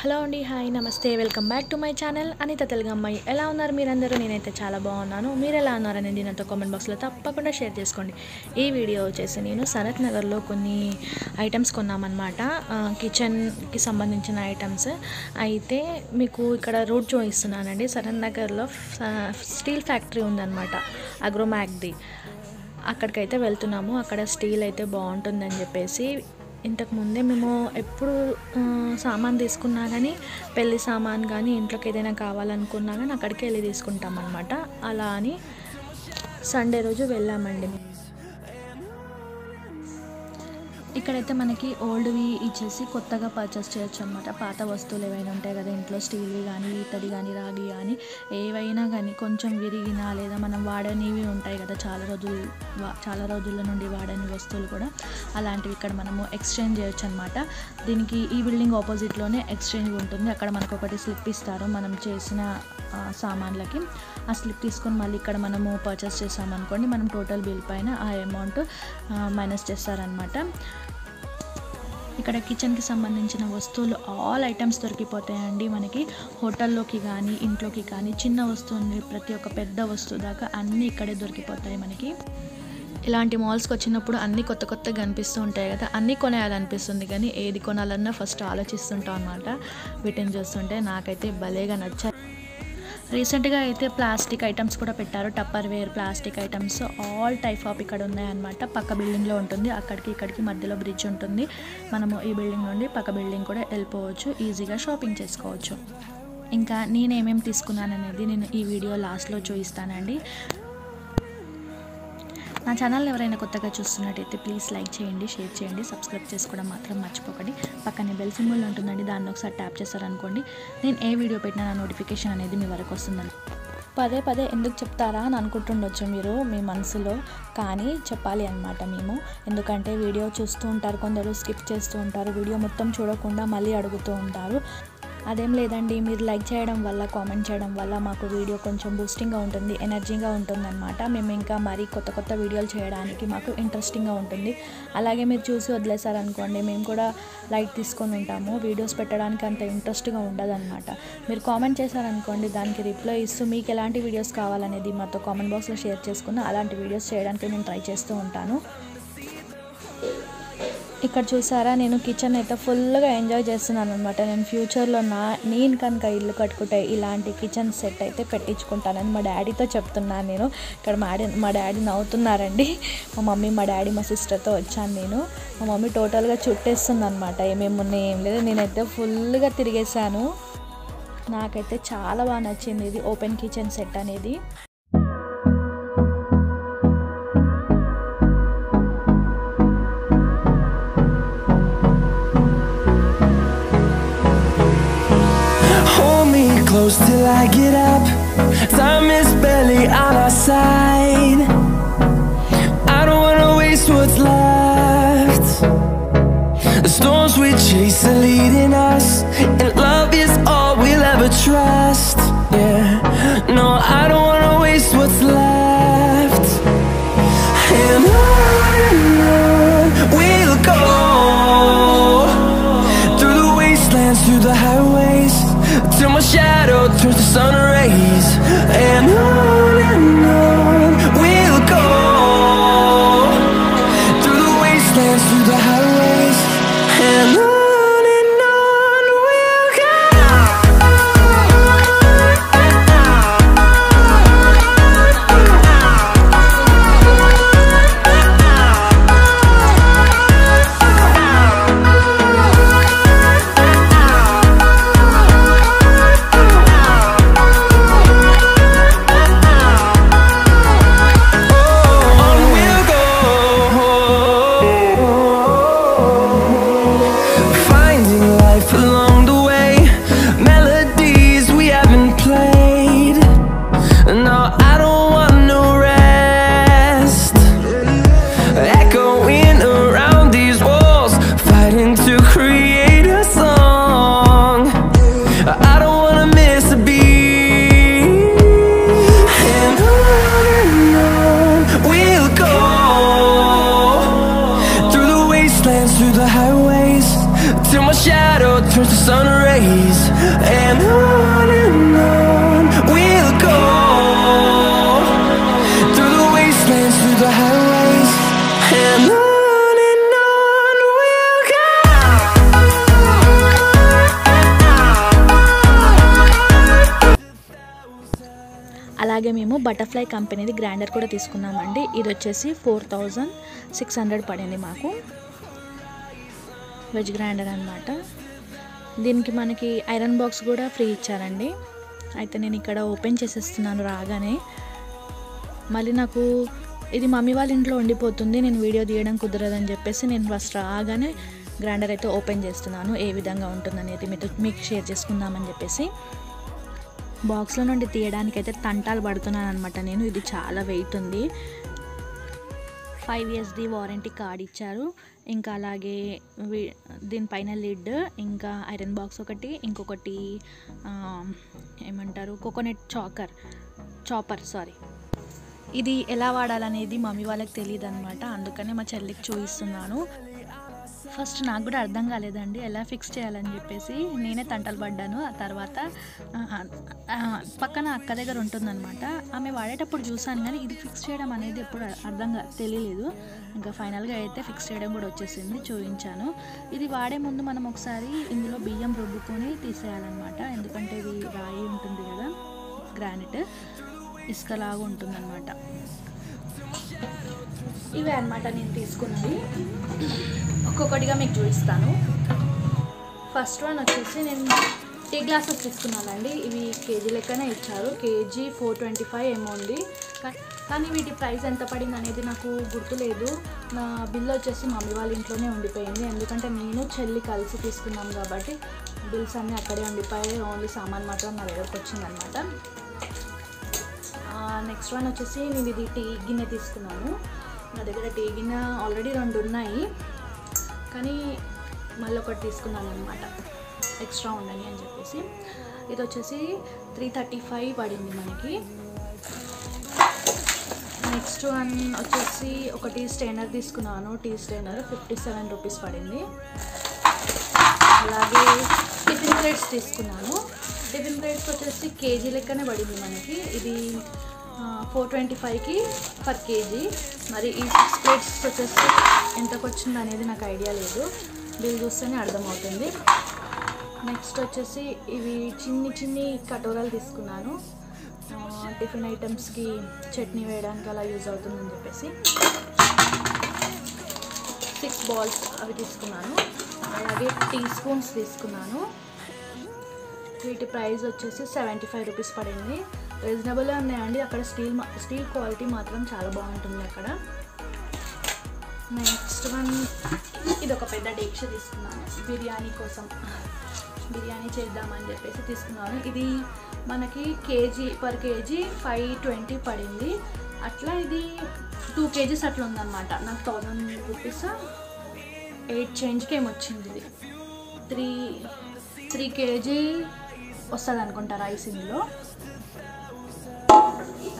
Hello అండి, hi, నమస్తే, welcome back to my channel Anitha Telugu అమ్మాయి. ఎలా ఉన్నారు మీరందరూ? నేనైతే చాలా బాగున్నాను. మీరు ఎలా ఉన్నారనేది నాతో కామెంట్ బాక్స్లో తప్పకుండా షేర్ చేసుకోండి. ఈ వీడియో వచ్చేసి నేను సనత్ నగర్లో కొన్ని ఐటమ్స్ కొన్నామన్నమాట, కిచెన్కి సంబంధించిన ఐటమ్స్. అయితే మీకు ఇక్కడ రోడ్ చూపిస్తున్నానండి. సనత్ నగర్లో స్టీల్ ఫ్యాక్టరీ ఉందన్నమాట, అగ్రోమాక్ది. అక్కడికైతే వెళ్తున్నాము. అక్కడ స్టీల్ అయితే బాగుంటుందని చెప్పేసి ఇంతకు ముందే మేము ఎప్పుడు సామాన్ తీసుకున్నా కానీ, పెళ్ళి సామాన్ కానీ, ఇంట్లోకి ఏదైనా కావాలనుకున్నా కానీ అక్కడికి వెళ్ళి తీసుకుంటాం అన్నమాట. అలా అని సండే రోజు వెళ్ళామండి. ఇక్కడైతే మనకి ఓల్డ్వి ఇచ్చేసి కొత్తగా పర్చేస్ చేయొచ్చు అనమాట. పాత వస్తువులు ఏవైనా ఉంటాయి కదా ఇంట్లో, స్టీల్వి కానీ, ఇత్తడి కానీ, రాగి కానీ, ఏవైనా కానీ కొంచెం విరిగినా లేదా మనం వాడనివి ఉంటాయి కదా, చాలా రోజుల నుండి వాడని వస్తువులు కూడా, అలాంటివి ఇక్కడ మనము ఎక్స్చేంజ్ చేయొచ్చు అనమాట. దీనికి ఈ బిల్డింగ్ ఆపోజిట్లోనే ఎక్స్చేంజ్ ఉంటుంది. అక్కడ మనకు ఒకటి స్లిప్ ఇస్తారు మనం చేసిన సామాన్లకి. ఆ స్లిప్ తీసుకొని మళ్ళీ ఇక్కడ మనము పర్చేస్ చేసామనుకోండి, మనం టోటల్ బిల్ పైన ఆ అమౌంట్ మైనస్ చేస్తారనమాట. ఇక్కడ కిచెన్కి సంబంధించిన వస్తువులు ఆల్ ఐటమ్స్ దొరికిపోతాయండి మనకి. హోటల్లోకి కానీ, ఇంట్లోకి కానీ, చిన్న వస్తువుని ప్రతి ఒక్క పెద్ద వస్తువు దాకా అన్నీ ఇక్కడే దొరికిపోతాయి మనకి. ఇలాంటి మాల్స్కి వచ్చినప్పుడు అన్నీ కొత్త కొత్తగా అనిపిస్తూ ఉంటాయి కదా, అన్నీ కొనేయాలనిపిస్తుంది కానీ ఏది కొనాలన్నా ఫస్ట్ ఆలోచిస్తుంటాం అన్నమాట. వీటిని చూస్తుంటే నాకైతే భలేగా నచ్చాయి. రీసెంట్గా అయితే ప్లాస్టిక్ ఐటమ్స్ కూడా పెట్టారు, Tupperware plastic items all type of ఇక్కడ ఉన్నాయన్నమాట. పక్క బిల్డింగ్లో ఉంటుంది, అక్కడికి ఇక్కడికి మధ్యలో బ్రిడ్జ్ ఉంటుంది. మనము ఈ బిల్డింగ్ నుండి పక్క బిల్డింగ్ కూడా వెళ్ళిపోవచ్చు, ఈజీగా షాపింగ్ చేసుకోవచ్చు. ఇంకా నేనేమేమి తీసుకున్నాను అనేది నేను ఈ వీడియో లాస్ట్లో చూపిస్తానండి. నా ఛానల్ ఎవరైనా కొత్తగా చూస్తున్నట్టయితే ప్లీజ్ లైక్ చేయండి, షేర్ చేయండి, సబ్స్క్రైబ్ చేసుకోవడం మాత్రం మర్చిపోకండి. పక్కనే బెల్ సింబల్ ఉంటుందండి, దాన్ని ఒకసారి ట్యాప్ చేస్తారనుకోండి, నేను ఏ వీడియో పెట్టినా నా నోటిఫికేషన్ అనేది మీ వరకు వస్తుందండి. పదే పదే ఎందుకు చెప్తారా అని అనుకుంటుండొచ్చు మీరు మీ మనసులో, కానీ చెప్పాలి అన్నమాట మేము. ఎందుకంటే వీడియో చూస్తూ ఉంటారు కొందరు, స్కిప్ చేస్తూ ఉంటారు, వీడియో మొత్తం చూడకుండా మళ్ళీ అడుగుతూ ఉంటారు. అదేం లేదండి, మీరు లైక్ చేయడం వల్ల, కామెంట్ చేయడం వల్ల మాకు వీడియో కొంచెం బూస్టింగ్గా ఉంటుంది, ఎనర్జీగా ఉంటుందన్నమాట. మేము ఇంకా మరీ కొత్త కొత్త వీడియోలు చేయడానికి మాకు ఇంట్రెస్టింగ్గా ఉంటుంది. అలాగే మీరు చూసి వదిలేసారనుకోండి, మేము కూడా లైట్ తీసుకొని ఉంటాము, వీడియోస్ పెట్టడానికి అంత ఇంట్రెస్ట్గా ఉండదన్నమాట. మీరు కామెంట్ చేశారనుకోండి, దానికి రిప్లై ఇస్తూ మీకు ఎలాంటి వీడియోస్ కావాలనేది మాతో కామెంట్ బాక్స్లో షేర్ చేసుకుని అలాంటి వీడియోస్ చేయడానికి నేను ట్రై చేస్తూ ఉంటాను. ఇక్కడ చూసారా, నేను కిచెన్ అయితే ఫుల్గా ఎంజాయ్ చేస్తున్నాను అనమాట. నేను ఫ్యూచర్లో నేను కనుక ఇల్లు కట్టుకుంటే ఇలాంటి కిచెన్ సెట్ అయితే పెట్టించుకుంటానని మా డాడీతో చెప్తున్నాను నేను. ఇక్కడ మా డాడీ నవ్వుతున్నారండి. మా మమ్మీ, మా డాడీ, మా సిస్టర్తో వచ్చాను నేను. మా మమ్మీ టోటల్గా చుట్టేస్తుంది అనమాట, ఏమేమి ఉన్నాయి ఏం లేదు. నేనైతే ఫుల్గా తిరిగేసాను. నాకైతే చాలా బాగా నచ్చింది ఇది ఓపెన్ కిచెన్ సెట్ అనేది. Close till I get up. Time is barely on our side. I don't wanna waste what's left. The storms we chase are leading us, and love is all we'll ever trust. Yeah, no, I don't wanna waste what's left. And on we'll go, through the wastelands, through the highways, till my shadow turns to sun rays. And on we'll go, through the wastelands, through the highways. And on we'll go. till my shadow turns to sun rays. And on we'll go, through the wastelands, through the highways. And on we'll go. అలాగే మేము butterfly కంపెనీది grinder కూడా తీసుకున్నామండి. ఇది వచ్చేసి 4600 పడింది మాకు. Veg grinder అన్నమాట. దీనికి మనకి ఐరన్ బాక్స్ కూడా ఫ్రీ ఇచ్చారండి. అయితే నేను ఇక్కడ ఓపెన్ చేసేస్తున్నాను రాగానే. మళ్ళీ నాకు ఇది మమ్మీ వాళ్ళ ఇంట్లో ఉండిపోతుంది, నేను వీడియో తీయడం కుదరదని చెప్పేసి నేను ఫస్ట్ రాగానే గ్రైండర్ అయితే ఓపెన్ చేస్తున్నాను. ఏ విధంగా ఉంటుందనేది మీకు షేర్ చేసుకుందామని చెప్పేసి. బాక్స్లో నుండి తీయడానికైతే తంటాలు పడుతున్నాను అనమాట నేను. ఇది చాలా వెయిట్ ఉంది. 5 yearsది వారంటీ కార్డ్ ఇచ్చారు. ఇంకా అలాగే దీనిపైన లిడ్, ఇంకా ఐరన్ బాక్స్ ఒకటి, ఇంకొకటి ఏమంటారు కోకోనట్ చాపర్ సారీ. ఇది ఎలా వాడాలనేది మమ్మీ వాళ్ళకి తెలియదు అనమాట. అందుకనే మా చెల్లికి చూపిస్తున్నాను. ఫస్ట్ నాకు కూడా అర్థం కాలేదండి ఎలా ఫిక్స్ చేయాలని చెప్పేసి. నేనే తంటలు పడ్డాను. ఆ తర్వాత పక్కన అక్క దగ్గర ఉంటుందన్నమాట, ఆమె వాడేటప్పుడు చూసాను, కానీ ఇది ఫిక్స్ చేయడం అనేది ఎప్పుడు తెలియలేదు. ఇంకా ఫైనల్గా అయితే ఫిక్స్ చేయడం కూడా వచ్చేసింది, చూపించాను. ఇది వాడే ముందు మనం ఒకసారి ఇందులో బియ్యం రుబ్బుకొని తీసేయాలన్నమాట. ఎందుకంటే ఇది రాయి ఉంటుంది కదా, గ్రానైట్ ఇసుకలాగా ఉంటుందన్నమాట. ఇవే అన్నమాట నేను తీసుకున్నది. ఒక్కొక్కటిగా మీకు చూపిస్తాను. ఫస్ట్ వన్ వచ్చేసి నేను టీ గ్లాసెస్ తీసుకున్నానండి. ఇవి కేజీ లెక్కనే ఇచ్చారు. కేజీ 425 ఏమో ఉంది. కానీ వీటి ప్రైస్ ఎంత పడింది అనేది నాకు గుర్తులేదు. నా బిల్ వచ్చేసి మమ్మీ వాళ్ళ ఇంట్లోనే ఉండిపోయింది. ఎందుకంటే నేను చెల్లి కలిసి తీసుకున్నాం కాబట్టి బిల్స్ అన్నీ అక్కడే ఉండిపోయాయి. ఓన్లీ సామాన్ మాత్రం నా దగ్గరకు వచ్చిందనమాట. నెక్స్ట్ వన్ వచ్చేసి నేను ఇది టీ గిన్నె తీసుకున్నాను. నా దగ్గర టీ గిన్నె ఆల్రెడీ 2 ఉన్నాయి, కానీ మళ్ళీ ఒకటి తీసుకున్నాను అనమాట, ఎక్స్ట్రా ఉండని అని చెప్పేసి. ఇది వచ్చేసి 335 పడింది మనకి. నెక్స్ట్ వన్ వచ్చేసి ఒకటి స్టైనర్ తీసుకున్నాను, టీ స్టైనర్ 57 రూపీస్ పడింది. అలాగే టిఫిన్ ప్లేట్స్ తీసుకున్నాను. టిఫిన్ ప్లేట్స్ వచ్చేసి కేజీ లెక్కనే పడింది మనకి. ఇది 425కి పర్ కేజీ. మరి ఈ 6 ప్లేట్స్ వచ్చేసి ఎంతకు వచ్చింది అనేది నాకు ఐడియా లేదు, బిల్ చూస్తేనే అర్థమవుతుంది. నెక్స్ట్ వచ్చేసి ఇవి చిన్ని కటోరాలు తీసుకున్నాను. టిఫిన్ ఐటమ్స్కి చట్నీ వేయడానికి అలా యూజ్ అవుతుందని చెప్పేసి 6 బాల్స్ అవి తీసుకున్నాను. అలాగే టీ స్పూన్స్ తీసుకున్నాను. వీటి ప్రైస్ వచ్చేసి 75 రూపీస్ పడింది. రీజనబుల్గా ఉన్నాయండి. అక్కడ స్టీల్ క్వాలిటీ మాత్రం చాలా బాగుంటుంది అక్కడ. నెక్స్ట్ వన్ ఇది ఒక పెద్ద డేక్ష తీసుకున్నాను బిర్యానీ కోసం. బిర్యానీ చేద్దామని చెప్పేసి తీసుకున్నాను. ఇది మనకి పర్ కేజీ 520 పడింది. అట్లా ఇది 2 kgs అట్లా ఉందన్నమాట. నాకు 1000 రూపీస్ 8 చేంజ్కి ఏమొచ్చింది. ఇది 3 kg వస్తుంది అనుకుంటా రైస్ ఇందులో.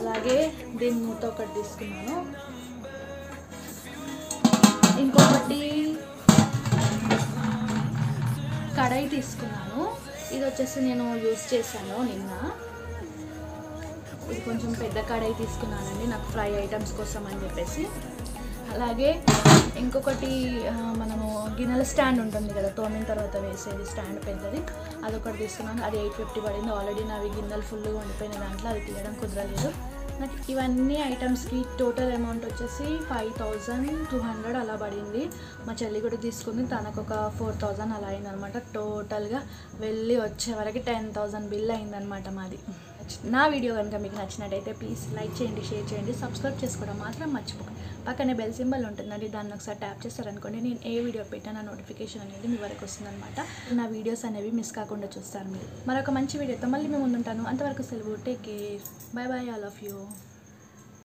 అలాగే దీని మూత ఒకటి తీసుకున్నాను. ఇంకొకటి కడాయి తీసుకున్నాను. ఇది వచ్చేసి నేను యూజ్ చేశాను నిన్న. ఇది కొంచెం పెద్ద కడాయి తీసుకున్నానండి నాకు ఫ్రై ఐటమ్స్ కోసం అని చెప్పేసి. అలాగే ఇంకొకటి మనము గిన్నెల స్టాండ్ ఉంటుంది కదా, తోమిన తర్వాత వేసేది స్టాండ్ పెద్దది, అదొకటి తీసుకున్నాను. అది 850 పడింది. ఆల్రెడీ నావి గిన్నెలు ఫుల్గా ఉండిపోయిన దాంట్లో అది తీయడం కుదరలేదు నాకు. ఇవన్నీ ఐటమ్స్కి టోటల్ అమౌంట్ వచ్చేసి 5200 అలా పడింది. మా చెల్లి కూడా తీసుకుంది, తనకు ఒక 4000 అలా అయిందనమాట. టోటల్గా వెళ్ళి వచ్చే వరకు 10,000 బిల్ అయిందనమాట మాది. నా వీడియో కనుక మీకు నచ్చినట్టయితే ప్లీజ్ లైక్ చేయండి, షేర్ చేయండి, సబ్స్క్రైబ్ చేసుకోవడం మాత్రం మర్చిపోకండి. పక్కనే బెల్ సింబల్ ఉంటుందండి, దాన్ని ఒకసారి ట్యాప్ చేస్తారనుకోండి నేను ఏ వీడియో పెట్టినా నోటిఫికేషన్ అనేది మీ వరకు వస్తుందన్నమాట. నా వీడియోస్ అనేవి మిస్ కాకుండా చూస్తారు మీరు. మరొక మంచి వీడియోతో మళ్ళీ మేము ముందుంటాను. అంతవరకు సెలవు. Take care. By by. I love you.